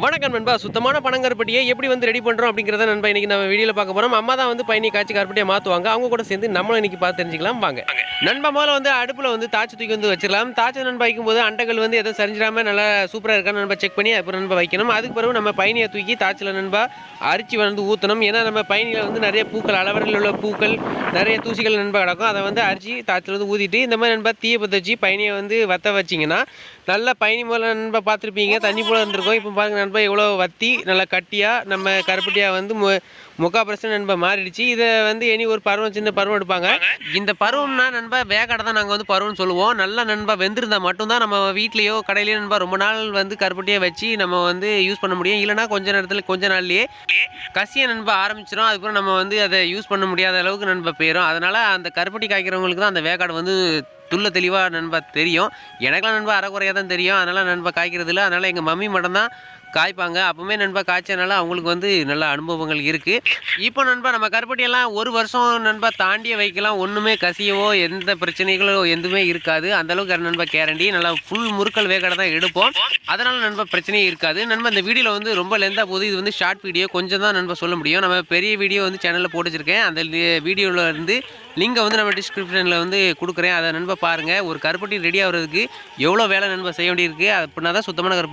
வணக்கம் நண்பா. சுத்தமான பனங்கருப்பட்டியை எப்படி வந்து ரெடி பண்ணுறோம் அப்படிங்கிறத நண்பா இன்றைக்கி நம்ம வீடியோவில் பார்க்க போகிறோம். அம்மா தான் வந்து பயணி காய்ச்சி கருப்பட்டியை மாற்றுவாங்க. அவங்க கூட சேர்ந்து நம்மளும் இன்றைக்கி பார்த்து தெரிஞ்சுக்கலாம் வாங்க. நண்பா முதல்ல வந்து அடுப்பில் வந்து தாச்சி தூக்கி வந்து வச்சிடலாம். தாச்சி நண்பா வைக்கும்போது அண்டைகள் வந்து எதுவும் சரிஞ்சிடாமல் நல்லா சூப்பராக இருக்கான்னு நண்பா செக் பண்ணி அப்புறம் நண்பா வைக்கணும். அதுக்கு பிறகு நம்ம பயணியை தூக்கி தாச்சில் நண்பா அரிச்சு வந்து ஊற்றணும். ஏன்னா நம்ம பயணியில் வந்து நிறைய பூக்கள் அளவரில் உள்ள பூக்கள் நிறைய தூசிகள் நண்பா கிடக்கும். அதை வந்து அரிச்சு தாச்சில் வந்து ஊற்றிட்டு இந்த மாதிரி நண்பா தீயை பற்ற வச்சு பயணியை வந்து வற்ற வச்சிங்கன்னா நல்லா பயணி போல் நண்பா பார்த்துருப்பீங்க. தண்ணி போல் இருந்திருக்கும். இப்போ பாருங்கள் நண்பா எவ்வளோ வற்றி நல்லா கட்டியாக நம்ம கருப்பட்டியாக வந்து 3/4% நண்பா மாறிடுச்சு. இதை வந்து இனி ஒரு பருவம் சின்ன பருவம் எடுப்பாங்க. இந்த பருவம்னா நண்பா வேக்காடை தான் நாங்கள் வந்து பருவம்னு சொல்லுவோம். நல்லா நண்பா வெந்திருந்தால் மட்டும்தான் நம்ம வீட்லேயோ கடையிலையோ நண்பா ரொம்ப நாள் வந்து கருப்பட்டியாக வச்சு நம்ம வந்து யூஸ் பண்ண முடியும். இல்லைனா கொஞ்ச நேரத்தில் கொஞ்ச நாள்லேயே கசியை நண்பா ஆரம்பிச்சிடும். அதுக்கப்புறம் நம்ம வந்து அதை யூஸ் பண்ண முடியாத அளவுக்கு நண்பா போயிடும். அதனால் அந்த கருப்பட்டி காய்க்கிறவங்களுக்கு தான் அந்த வேக்காடை வந்து துள்ள தெளிவாக நண்பா தெரியும். எனக்கெல்லாம் நண்பா அரைக்குறையாக தான் தெரியும். அதனால் நண்பா காய்க்கிறது இல்லை. அதனால் எங்கள் மம்மி மட்டும்தான் காய்ப்பாங்க. அப்போவுமே நண்பா காய்ச்சனால அவங்களுக்கு வந்து நல்ல அனுபவங்கள் இருக்குது. இப்போ நண்பா நம்ம கருப்பட்டியெல்லாம் ஒரு வருஷம் நண்பா தாண்டியே வைக்கலாம். ஒன்றுமே கசியவோ எந்த பிரச்சனைகளோ எதுவுமே இருக்காது. அந்தளவுக்கு நண்பா கேரண்டி நல்லா ஃபுல் முறுக்கல் வேக்காடை தான் எடுப்போம். அதனால் நண்பா பிரச்சனையே இருக்காது. நண்பா இந்த வீடியோவில் வந்து ரொம்ப லெந்தாக போகுது. இது வந்து ஷார்ட் வீடியோ கொஞ்சம் தான் நண்பா சொல்ல முடியும். நம்ம பெரிய வீடியோ வந்து சேனலில் போட்டு வச்சுருக்கேன். அந்த வீடியோவில் இருந்து லிங்கை வந்து நம்ம டிஸ்கிரிப்ஷனில் வந்து கொடுக்குறேன். அதை நண்பா பாருங்கள். ஒரு கருப்பட்டி ரெடி ஆகிறதுக்கு எவ்வளோ வேலை நண்பா செய்ய வேண்டியிருக்கு அப்படின்னா தான் சுத்தமான கருப்பட்டி